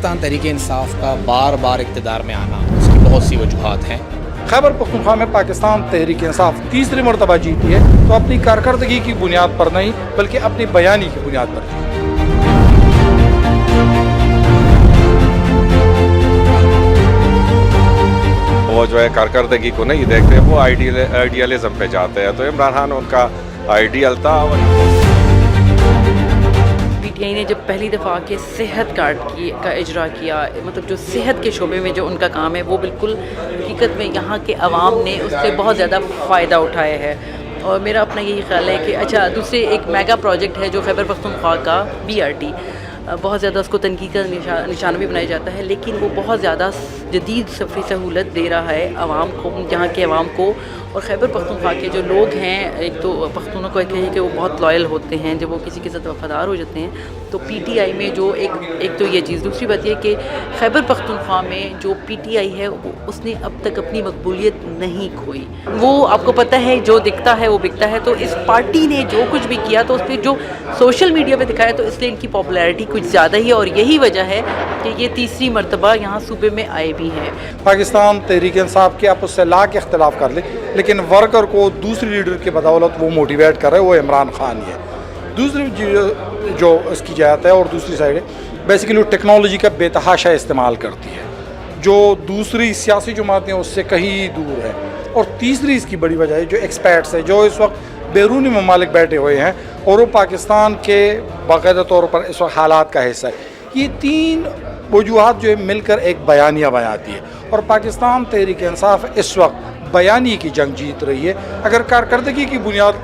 पाकिस्तान तहरीक इंसाफ का बार बार इक़्तिदार में आना, उसकी बहुत सी वजूहात हैं। खैबर पख्तूनख्वा में पाकिस्तान तहरीक इंसाफ तीसरी मरतबा जीती है तो अपनी कारकर्दगी की बुनियाद पर नहीं बल्कि अपनी बयानी की बुनियाद पर जीती। वो जो है कारकर्दगी को नहीं देखते, वो आइडियलिज्म पे जाते हैं। तो इमरान खान उनका आइडियल था। पीटीआई ने जब पहली दफ़ा के सेहत कार्ड का इजरा किया, मतलब जो सेहत के शोबे में जो उनका काम है, वो बिल्कुल हकीकत में यहाँ के अवाम ने उससे बहुत ज़्यादा फ़ायदा उठाया है। और मेरा अपना यही ख्याल है कि अच्छा, दूसरे एक मेगा प्रोजेक्ट है जो खैबर पख्तूनख्वा का BRT, बहुत ज़्यादा उसको तनकीद का निशाना भी बनाया जाता है, लेकिन वो बहुत ज़्यादा जदीद सफ़री सहूलत दे रहा है आवाम को, यहाँ के अवाम को। और खैबर पख्तूनख्वा के जो लोग हैं, एक तो पख्तूनों को एक है कि वो बहुत लॉयल होते हैं, जब वो किसी के साथ वफ़ादार हो जाते हैं। तो PTI में जो एक तो ये चीज़, दूसरी बात ये कि खैबर पख्तूनख्वा में जो PTI है वो उसने अब तक अपनी मकबूलियत नहीं खोई। वो आपको पता है जो दिखता है वो बिकता है। तो इस पार्टी ने जो कुछ भी किया तो उस पर जो सोशल मीडिया पे दिखाया, तो इसलिए इनकी पॉपुलैरिटी कुछ ज़्यादा ही है। और यही वजह है कि ये तीसरी मरतबा यहाँ सूबे में आए भी हैं। पाकिस्तान तहरीक इंसाफ के आप उससे लाख इख्तलाफ कर ले, लेकिन वर्कर को दूसरी लीडर की बदौलत वो मोटिवेट कर रहे हैं, वो इमरान खान ही है। दूसरी जो इसकी जात है और दूसरी साइड है बेसिकली वो टेक्नोलॉजी का बेतहाशा इस्तेमाल करती है, जो दूसरी सियासी जमातें उससे कहीं दूर है। और तीसरी इसकी बड़ी वजह है जो एक्सपर्ट्स है, जो इस वक्त बैरूनी ममालिक बैठे हुए हैं और वो पाकिस्तान के बाकायदा तौर पर इस वक्त हालात का हिस्सा है। ये तीन वजूहात जो है मिलकर एक बयानिया बनाती है। और पाकिस्तान तहरीक इंसाफ इस वक्त बयानी की जंग जीत रही है। अगर कारकर्दगी की बुनियाद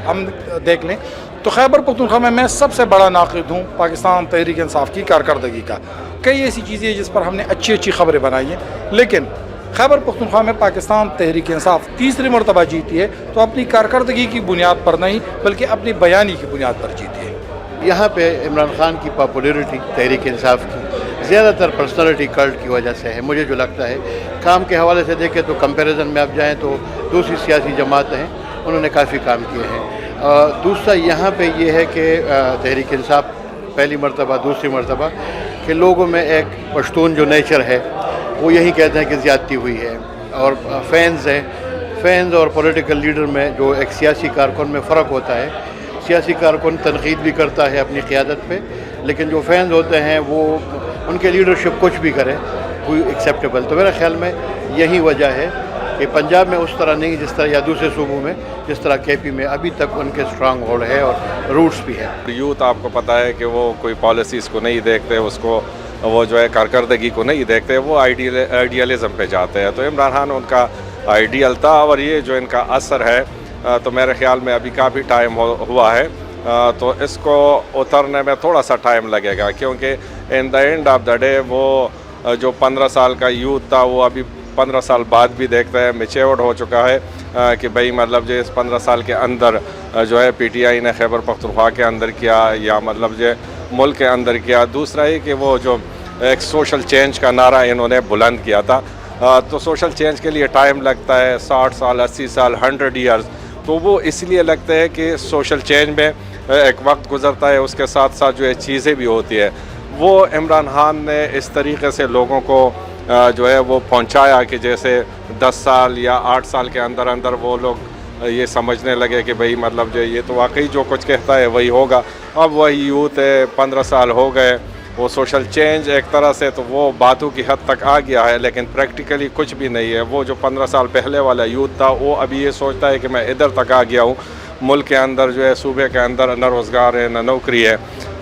हम देख लें तो खैबर पख्तूनख्वा में मैं सबसे बड़ा नाक़िद हूँ पाकिस्तान तहरीक इंसाफ की कारकर्दगी का। कई ऐसी चीज़ें हैं जिस पर हमने अच्छी अच्छी खबरें बनाई हैं, लेकिन खैबर पख्तूनख्वा में पाकिस्तान तहरीक इंसाफ तीसरी मरतबा जीती है तो अपनी कारकर्दगी की बुनियाद पर नहीं बल्कि अपनी बयानी की बुनियाद पर जीती है। यहाँ पे इमरान खान की पॉपुलैरिटी तहरीक इंसाफ की ज़्यादातर पर्सनालिटी कल्ट की वजह से है। मुझे जो लगता है काम के हवाले से देखें तो कंपैरिजन में आप जाएँ तो दूसरी सियासी जमातें हैं, उन्होंने काफ़ी काम किए हैं। दूसरा यहाँ पे ये है कि तहरीक इंसाफ पहली मरतबा दूसरी मरतबा के लोगों में एक पश्तून जो नेचर है वो यही कहते हैं कि ज़्यादती हुई है। और फैंस और पॉलिटिकल लीडर में जो एक सियासी कारकुन में फ़र्क होता है, सियासी कारकुन तनकीद भी करता है अपनी क़ियादत पे, लेकिन जो फैंस होते हैं वो उनके लीडरशिप कुछ भी करे वो एक्सेप्टेबल। तो मेरे ख़्याल में यही वजह है कि पंजाब में उस तरह नहीं जिस तरह, या दूसरे सूबों में जिस तरह KP में अभी तक उनके स्ट्रांग होल्ड है और रूट्स भी है। यूथ आपको पता है कि वो कोई पॉलिसीज़ को नहीं देखते, उसको वो जो है कारकर्दगी को नहीं देखते, वो आइडियलिज्म पे जाते हैं। तो इमरान खान उनका आइडियल था और ये जो इनका असर है तो मेरे ख़्याल में अभी काफ़ी टाइम हुआ है, तो इसको उतरने में थोड़ा सा टाइम लगेगा, क्योंकि in the end of the day वो जो 15 साल का यूथ था वो अभी 15 साल बाद भी देखता है, मैच्योर्ड हो चुका है कि भाई मतलब जो इस 15 साल के अंदर जो है PTI ने खैबर पख्तूनख्वा के अंदर किया या मतलब जो मुल्क के अंदर किया। दूसरा ही कि वो जो एक सोशल चेंज का नारा इन्होंने बुलंद किया था, तो सोशल चेंज के लिए टाइम लगता है 60 साल 80 साल 100 ईयर्स। तो वो इसलिए लगता है कि सोशल चेंज में एक वक्त गुजरता है, उसके साथ साथ जो है चीज़ें भी होती है। वो इमरान खान ने इस तरीके से लोगों को जो है वो पहुंचाया कि जैसे 10 साल या 8 साल के अंदर अंदर वो लोग ये समझने लगे कि भाई मतलब जो ये तो वाकई जो कुछ कहता है वही होगा। अब वही यूथ है, 15 साल हो गए, वो सोशल चेंज एक तरह से तो वो बातों की हद तक आ गया है, लेकिन प्रैक्टिकली कुछ भी नहीं है। वो जो 15 साल पहले वाला यूथ था वो अभी ये सोचता है कि मैं इधर तक आ गया हूँ, मुल्क के अंदर जो है सूबे के अंदर न रोज़गार है न नौकरी है।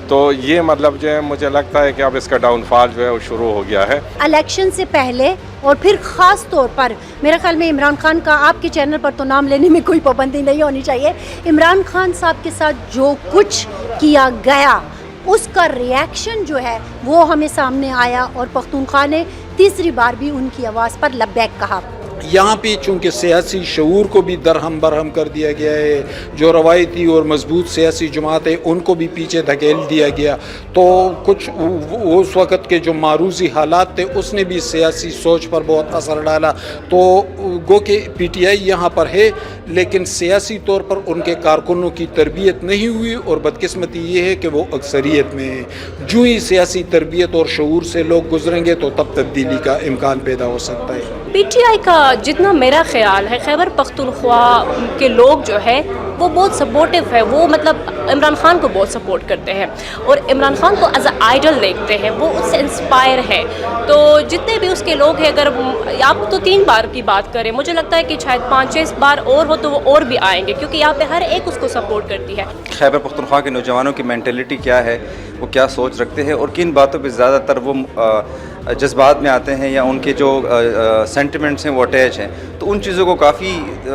तो ये मतलब जो है मुझे लगता है कि अब इसका डाउनफॉल जो है वो शुरू हो गया है। इलेक्शन से पहले और फिर ख़ास तौर पर मेरे ख्याल में इमरान खान का आपके चैनल पर तो नाम लेने में कोई पाबंदी नहीं होनी चाहिए। इमरान खान साहब के साथ जो कुछ किया गया उसका रिएक्शन जो है वो हमें सामने आया और पख्तूनख्वा ने तीसरी बार भी उनकी आवाज़ पर लब्बैक कहा। यहाँ पे चूँकि सियासी शऊर को भी दरहम बरहम कर दिया गया है, जो रवायती और मजबूत सियासी जमात है उनको भी पीछे धकेल दिया गया, तो कुछ उस वक़्त के जो मारूजी हालात थे उसने भी सियासी सोच पर बहुत असर डाला। तो गो कि PTI यहाँ पर है लेकिन सियासी तौर पर उनके कारकुनों की तरबियत नहीं हुई, और बदकिस्मती ये है कि वो अक्सरियत में है। जो ही सियासी तरबियत और शऊर से लोग गुजरेंगे तो तब तब्दीली का इम्कान पैदा हो सकता है। PTI का जितना मेरा ख्याल है, खैबर पख्तूनख्वा के लोग जो है वो बहुत सपोर्टिव है, वो मतलब इमरान खान को बहुत सपोर्ट करते हैं और इमरान खान को एज अ आइडल देखते हैं, वो उससे इंस्पायर है। तो जितने भी उसके लोग हैं, अगर आप तो 3 बार की बात करें, मुझे लगता है कि शायद 5-6 बार और हो तो वो और भी आएंगे, क्योंकि यहाँ पे हर एक उसको सपोर्ट करती है। खैबर पख्तूनख्वा के नौजवानों की मेंटेलिटी क्या है, वो क्या सोच रखते हैं और किन बातों पे ज़्यादातर वो जज्बात में आते हैं या उनके जो सेंटिमेंट्स हैं वो अटैच हैं, तो उन चीज़ों को काफ़ी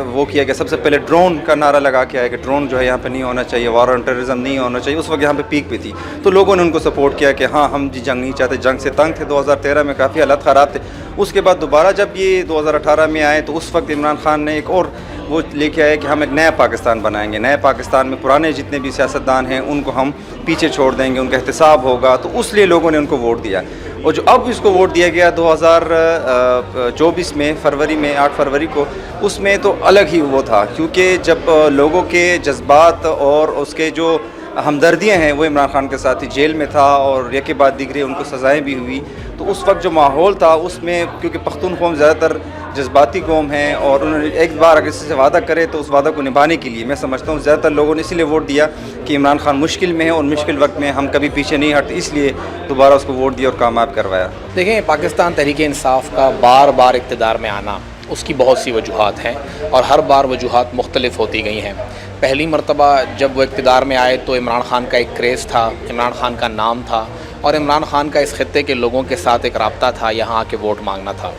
वो किया गया। सबसे पहले ड्रोन का नारा लगा के आया कि ड्रोन जो है यहाँ पे नहीं होना चाहिए, वार ऑन टेररिज्म नहीं होना चाहिए। उस वक्त यहाँ पे पीक पे थी, तो लोगों ने उनको सपोर्ट किया कि हाँ हम जी जंग नहीं चाहते, जंग से तंग थे। 2013 में काफ़ी हालात ख़राब थे। उसके बाद दोबारा जब ये 2018 में आए तो उस वक्त इमरान खान ने एक और वो लेके आए कि हम एक नया पाकिस्तान बनाएंगे। नए पाकिस्तान में पुराने जितने भी सियासतदान हैं उनको हम पीछे छोड़ देंगे, उनका एहतसाब होगा, तो उस लिए लोगों ने उनको वोट दिया। और जो अब इसको वोट दिया गया 2024 में फरवरी में 8 फरवरी को, उसमें तो अलग ही वो था, क्योंकि जब लोगों के जज्बात और उसके जो हमदर्दियाँ हैं वो इमरान खान के साथ ही, जेल में था और एक के बाद दिगरे उनको सज़ाएँ भी हुई। तो उस वक्त जो माहौल था उसमें, क्योंकि पख्तून कौम ज़्यादातर जज्बाती कौम है और उन्होंने एक बार अगर किसी से वादा करे तो उस वादा को निभाने के लिए मैं समझता हूँ ज़्यादातर लोगों ने इसीलिए वोट दिया कि इमरान खान मुश्किल में है और मुश्किल वक्त में हम कभी पीछे नहीं हटते, इसलिए दोबारा उसको वोट दिया और कामयाब करवाया। देखें, पाकिस्तान तहरीक इंसाफ का बार बार इक़्तिदार में आना, उसकी बहुत सी वजूहात हैं और हर बार वजूहात मुख्तलिफ होती गई हैं। पहली मरतबा जब वो इक़्तिदार में आए तो इमरान खान का एक क्रेज़ था, इमरान खान का नाम था और इमरान खान का इस खित्ते के लोगों के साथ एक राब्ता था, यहाँ आके वोट मांगना था।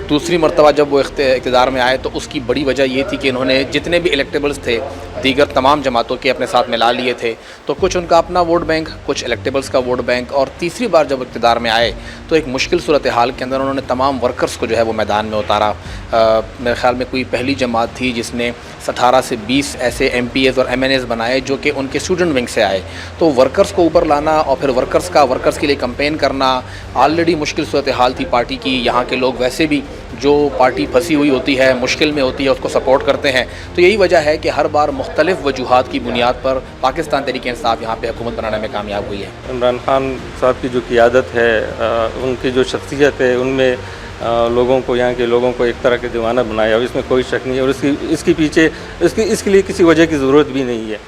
दूसरी मरतबा जब वो इक़्तिदार में आए तो उसकी बड़ी वजह ये थी कि इन्होंने जितने भी इलेक्टेबल्स थे दीगर तमाम जमातों के अपने साथ मिला लिए थे, तो कुछ उनका अपना वोट बैंक, कुछ इलेक्टेबल्स का वोट बैंक। और तीसरी बार जब इक़्तिदार में आए तो एक मुश्किल सूरत हाल के अंदर उन्होंने तमाम वर्कर्स को जो है वो मैदान में उतारा। मेरे ख़्याल में कोई पहली जमात थी जिसने 18 से 20 ऐसे MPs और MNAs बनाए जो कि उनके स्टूडेंट विंग से आए। तो वर्कर्स को ऊपर लाना और फिर वर्कर्स के लिए कैंपेन करना, ऑलरेडी मुश्किल सूरत हाल थी पार्टी की। यहाँ के लोग वैसे भी जो पार्टी फंसी हुई होती है, मुश्किल में होती है, उसको सपोर्ट करते हैं। तो यही वजह है कि हर बार मुख्तलिफ वजूहात की बुनियाद पर पाकिस्तान तहरीक इंसाफ यहाँ पे हुकूमत बनाने में कामयाब हुई है। इमरान खान साहब की जो क़ियादत है, उनकी जो शख्सियत है, उनमें लोगों को, यहाँ के लोगों को एक तरह के दीवाना बनाया और इसमें कोई शक नहीं है। और इसके पीछे इसके लिए किसी वजह की ज़रूरत भी नहीं है।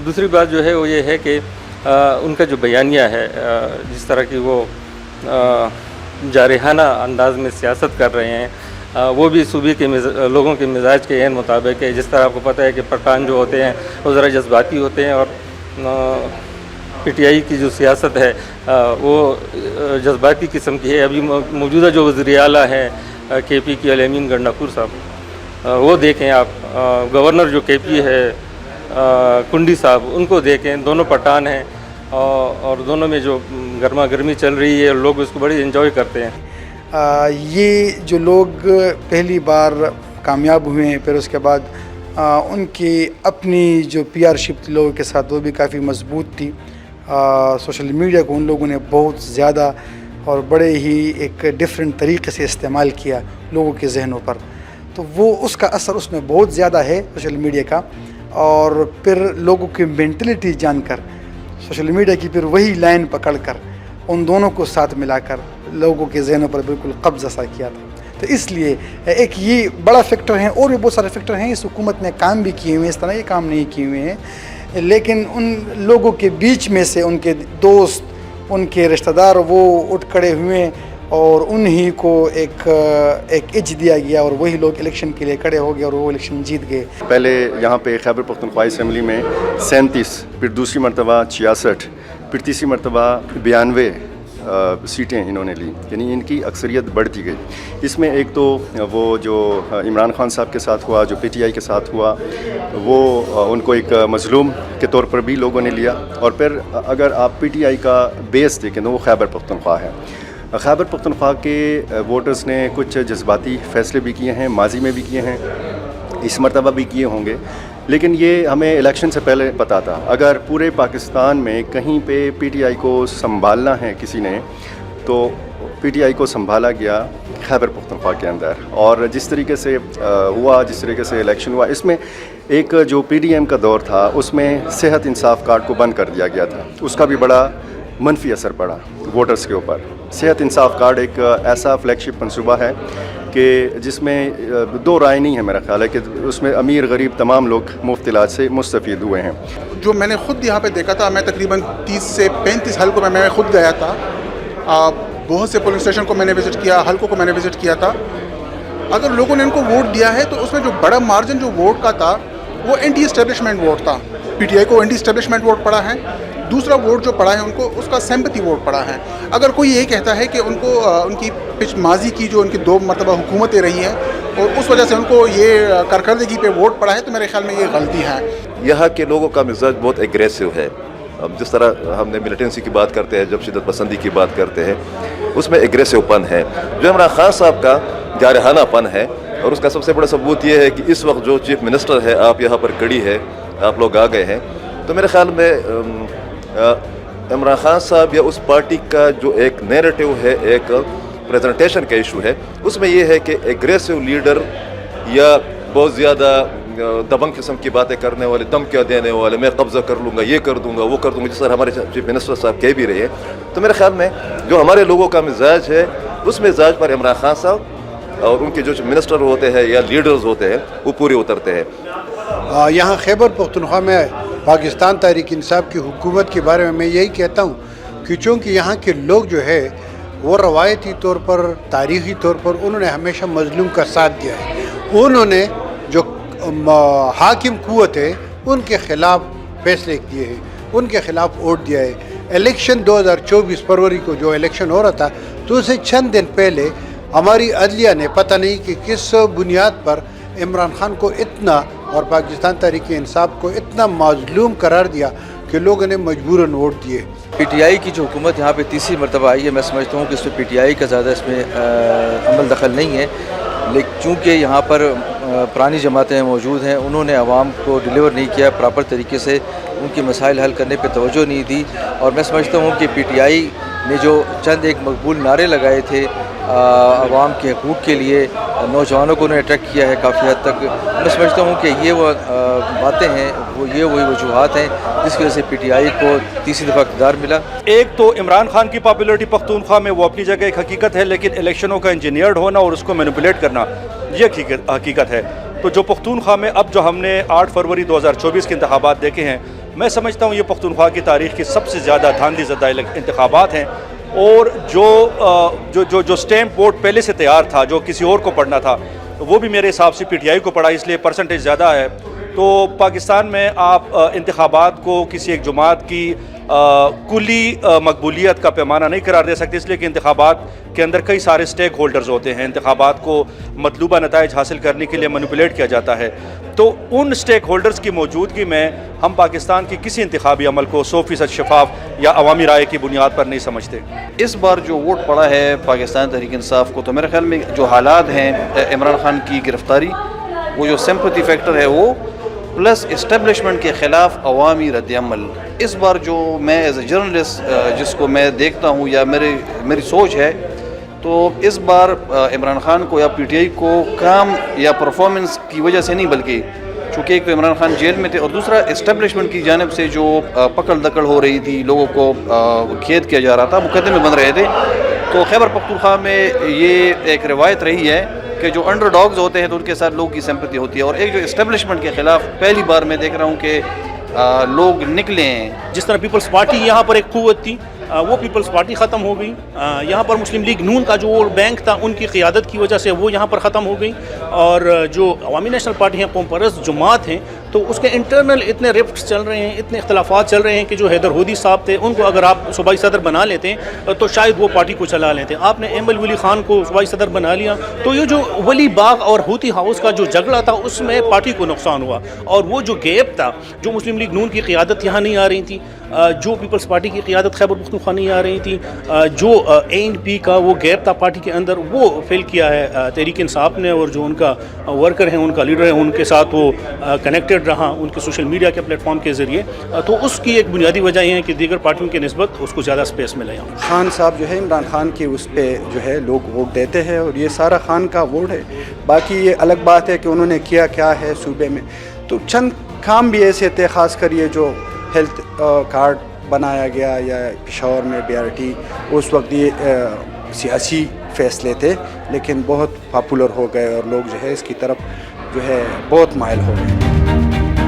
दूसरी बात जो है वो ये है कि उनका जो बयानिया है, जिस तरह की वो जारहाना अंदाज में सियासत कर रहे हैं, वो भी सूबे के लोगों के मिजाज के एन मुताबिक है। जिस तरह आपको पता है कि पठान जो होते हैं वो ज़रा जज्बाती होते हैं और PTI की जो सियासत है वो जज्बाती किस्म की है। अभी मौजूदा जो वज़ीर आला हैं KP की अल-अमीन गंडापुर साहब, वो देखें आप, गवर्नर जो KP है कुंडी साहब, उनको देखें, दोनों पठान हैं और दोनों में जो गर्मा गर्मी चल रही है, लोग उसको बड़ी एंजॉय करते हैं। ये जो लोग पहली बार कामयाब हुए हैं, फिर उसके बाद उनकी अपनी जो PR-शिप लोगों के साथ वो भी काफ़ी मजबूत थी। सोशल मीडिया को उन लोगों ने बहुत ज़्यादा और बड़े ही एक डिफरेंट तरीके से इस्तेमाल किया लोगों के जहनों पर, तो वो उसका असर उसमें बहुत ज़्यादा है सोशल मीडिया का। और फिर लोगों की मेंटलिटी जानकर सोशल मीडिया की फिर वही लाइन पकड़कर उन दोनों को साथ मिलाकर लोगों के जहनों पर बिल्कुल कब्ज़ा सा किया था। तो इसलिए एक ये बड़ा फैक्टर है, और भी बहुत सारे फैक्टर हैं। इस हुकूमत ने काम भी किए हुए हैं, इस तरह के काम नहीं किए हुए हैं, लेकिन उन लोगों के बीच में से उनके दोस्त, उनके रिश्तेदार वो उठ खड़े हुए और उन्हीं को एक एज दिया गया और वही लोग इलेक्शन के लिए खड़े हो गए और वो इलेक्शन जीत गए। पहले यहाँ पे खैबर पख्तूनख्वा असेंबली में 37, फिर दूसरी मरतबा 66, फिर तीसरी मरतबा 92 सीटें इन्होंने ली, यानी इनकी अक्सरियत बढ़ती गई। इसमें एक तो वो जो इमरान खान साहब के साथ हुआ, जो PTI के साथ हुआ, वो उनको एक मजलूम के तौर पर भी लोगों ने लिया। और फिर अगर आप PTI का बेस देखें तो वो खैबर पख्तूनख्वा है। خیبر پختونخوا کے ووٹرز نے کچھ جذباتی فیصلے بھی کیے ہیں، ماضی میں بھی کیے ہیں، اس مرتبہ بھی کیے ہوں گے، لیکن یہ ہمیں الیکشن سے پہلے پتہ تھا۔ اگر پورے پاکستان میں کہیں پہ پی ٹی آئی کو سنبھالنا ہے کسی نے، تو پی ٹی آئی کو سنبھالا گیا خیبر پختونخوا کے اندر، اور جس طریقے سے ہوا، جس طریقے سے الیکشن ہوا، اس میں ایک جو پی ڈی ایم کا دور تھا اس میں صحت انصاف کارڈ کو بند کر دیا گیا تھا، اس کا بھی بڑا منفی اثر پڑا ووٹرز کے اوپر۔ صحت انصاف کارڈ ایک ایسا فلیگ شپ منصوبہ ہے کہ جس میں دو رائے نہیں ہے، میرا خیال ہے کہ اس میں امیر غریب تمام لوگ مفت علاج سے مستفید ہوئے ہیں۔ جو میں نے خود یہاں پہ دیکھا تھا، میں تقریباً 30 سے 35 حلقوں میں میں خود گیا تھا، بہت سے پولنگ اسٹیشن کو میں نے وزٹ کیا، حلقوں کو میں نے وزٹ کیا تھا۔ اگر لوگوں نے ان کو ووٹ دیا ہے تو اس میں جو بڑا مارجن جو ووٹ کا تھا وہ اینٹی اسٹیبلشمنٹ ووٹ تھا، پی ٹی آئی کو اینٹی اسٹیبلشمنٹ ووٹ پڑا ہے، دوسرا ووٹ جو پڑا ہے ان کو اس کا سمپتھی ووٹ پڑا ہے۔ اگر کوئی یہ کہتا ہے کہ ان کو ان کی ماضی کی جو ان کی 2 مرتبہ حکومتیں رہی ہیں اور اس وجہ سے ان کو یہ کارکردگی پہ ووٹ پڑا ہے، تو میرے خیال میں یہ غلطی ہے۔ یہاں کے لوگوں کا مزاج بہت ایگریسو ہے، جس طرح ہم نے ملیٹنسی کی بات کرتے ہیں، جب شدت پسندی کی بات کرتے ہیں، اس میں ایگریسو پن ہے، جو عمران خان صاحب کا جارحانہ پن ہے، اور اس کا سب سے بڑا ثبوت یہ ہے کہ اس وقت جو چیف منسٹر ہے آپ یہاں پر کھڑی ہے، آپ لوگ آ گئے ہیں، تو میرے خیال میں عمران خان صاحب یا اس پارٹی کا جو ایک نیریٹو ہے، ایک پریزنٹیشن کا ایشو ہے، اس میں یہ ہے کہ ایگریسو لیڈر یا بہت زیادہ دبنگ قسم کی باتیں کرنے والے، دھمکیاں دینے والے، میں قبضہ کر لوں گا، یہ کر دوں گا، وہ کر دوں گا، جس طرح ہمارے چیف منسٹر صاحب کہہ بھی رہے ہیں، تو میرے خیال میں جو ہمارے لوگوں کا مزاج ہے اس مزاج پر عمران خان صاحب اور ان کے جو منسٹر ہوتے ہیں یا لیڈرز ہوتے ہیں وہ پورے اترتے ہیں۔ یہاں خیبر پختونخوا میں پاکستان تحریک انصاف کی حکومت کے بارے میں یہی کہتا ہوں کہ چونکہ یہاں کے لوگ جو ہے وہ روایتی طور پر، تاریخی طور پر انہوں نے ہمیشہ مظلوم کا ساتھ دیا ہے، انہوں نے جو حاکم قوت ہے ان کے خلاف فیصلے کیے ہیں، ان کے خلاف ووٹ دیا ہے۔ الیکشن 2024 فروری کو جو الیکشن ہو رہا تھا تو اسے چند دن پہلے ہماری عدلیہ نے پتہ نہیں کہ کس بنیاد پر عمران خان کو اتنا اور پاکستان تحریک انصاف کو اتنا مظلوم قرار دیا کہ لوگوں نے مجبوراً ووٹ دیے۔ پی ٹی آئی کی جو حکومت یہاں پہ تیسری مرتبہ آئی ہے، میں سمجھتا ہوں کہ اس میں پی ٹی آئی کا زیادہ اس میں عمل دخل نہیں ہے، لیکن چونکہ یہاں پر پرانی جماعتیں موجود ہیں، انہوں نے عوام کو ڈیلیور نہیں کیا پراپر طریقے سے، ان کے مسائل حل کرنے پہ توجہ نہیں دی، اور میں سمجھتا ہوں کہ پی ٹی آئی نے جو چند ایک مقبول نعرے لگائے تھے عوام کے حقوق کے لیے، نوجوانوں کو انہوں نے اٹریکٹ کیا ہے کافی حد تک، میں سمجھتا ہوں کہ یہ وہ باتیں ہیں، وہی وجوہات ہیں جس کی وجہ سے پی ٹی آئی کو تیسری دفعہ اقتدار ملا۔ ایک تو عمران خان کی پاپولیرٹی پختونخوا میں وہ اپنی جگہ ایک حقیقت ہے، لیکن الیکشنوں کا انجینئرڈ ہونا اور اس کو مینیپولیٹ کرنا یہ حقیقت ہے۔ تو جو پختونخوا میں اب جو ہم نے 8 فروری 2024 کے انتخابات دیکھے ہیں، میں سمجھتا ہوں یہ پختونخوا کی تاریخ کی سب سے زیادہ دھاندلی زدہ انتخابات ہیں، اور جو سٹیمپ ووٹ پہلے سے تیار تھا جو کسی اور کو پڑھنا تھا وہ بھی میرے حساب سے پی ٹی آئی کو پڑھا، اس لیے پرسنٹیج زیادہ ہے۔ تو پاکستان میں آپ انتخابات کو کسی ایک جماعت کی کلی مقبولیت کا پیمانہ نہیں قرار دے سکتے، اس لیے کہ انتخابات کے اندر کئی سارے سٹیک ہولڈرز ہوتے ہیں، انتخابات کو مطلوبہ نتائج حاصل کرنے کے لیے مینیپولیٹ کیا جاتا ہے، تو ان سٹیک ہولڈرز کی موجودگی میں ہم پاکستان کی کسی انتخابی عمل کو 100% شفاف یا عوامی رائے کی بنیاد پر نہیں سمجھتے۔ اس بار جو ووٹ پڑا ہے پاکستان تحریک انصاف کو، تو میرے خیال میں جو حالات ہیں، عمران خان کی گرفتاری، وہ جو سمپتھی فیکٹر ہے وہ، پلس اسٹیبلشمنٹ کے خلاف عوامی رد عمل، اس بار جو میں ایز اے جرنلسٹ جس کو میں دیکھتا ہوں یا میری سوچ ہے، تو اس بار عمران خان کو یا پی ٹی آئی کو کام یا پرفارمنس کی وجہ سے نہیں، بلکہ چونکہ ایک تو عمران خان جیل میں تھے اور دوسرا اسٹیبلشمنٹ کی جانب سے جو پکڑ دکڑ ہو رہی تھی، لوگوں کو قید کیا جا رہا تھا، مقدمے بن رہے تھے، تو خیبر پختونخوا میں یہ ایک روایت رہی ہے کہ جو انڈر ڈاگز ہوتے ہیں تو ان کے ساتھ لوگوں کی سمپتی ہوتی ہے، اور ایک جو اسٹیبلشمنٹ کے خلاف پہلی بار میں دیکھ رہا ہوں کہ لوگ نکلے ہیں۔ جس طرح پیپلز پارٹی یہاں پر ایک قوت تھی، وہ پیپلز پارٹی ختم ہو گئی، یہاں پر مسلم لیگ نون کا جو بینک تھا ان کی قیادت کی وجہ سے وہ یہاں پر ختم ہو گئی، اور جو عوامی نیشنل پارٹی ہیں، قوم پرست جماعت ہیں، تو اس کے انٹرنل اتنے رفٹس چل رہے ہیں, اتنے اختلافات چل رہے ہیں کہ جو حیدر ہودی صاحب تھے ان کو اگر آپ صوبائی صدر بنا لیتے ہیں تو شاید وہ پارٹی کو چلا لیتے. آپ نے ایم ولی خان کو صوبائی صدر بنا لیا, تو یہ جو ولی باغ اور ہوتی ہاؤس کا جو جھگڑا تھا اس میں پارٹی کو نقصان ہوا. اور وہ جو گیپ تھا, جو مسلم لیگ نون کی قیادت یہاں نہیں آ رہی تھی, جو پیپلز پارٹی کی قیادت خیبر پختونخوا نہیں آ رہی تھی, جو ANP کا وہ گیپ تھا پارٹی کے اندر, وہ فل کیا ہے تحریک انصاف نے. اور جو ان کا ورکر ہیں, ان کا لیڈر ہے, ان کے ساتھ وہ کنیکٹڈ رہا ان کے سوشل میڈیا کے پلیٹ فارم کے ذریعے. تو اس کی ایک بنیادی وجہ یہ ہے کہ دیگر پارٹیوں کے نسبت اس کو زیادہ سپیس ملا. خان صاحب جو ہے عمران خان کی اس پہ جو ہے لوگ ووٹ دیتے ہیں, اور یہ سارا خان کا ووٹ ہے. باقی یہ الگ بات ہے کہ انہوں نے کیا کیا ہے صوبے میں. تو چند کام بھی ایسے تھے, خاص کر یہ جو ہیلتھ کارڈ بنایا گیا یا پشاور میں BRT, اس وقت یہ سیاسی فیصلے تھے لیکن بہت پاپولر ہو گئے اور لوگ جو ہے اس کی طرف جو ہے بہت مائل ہو گئے.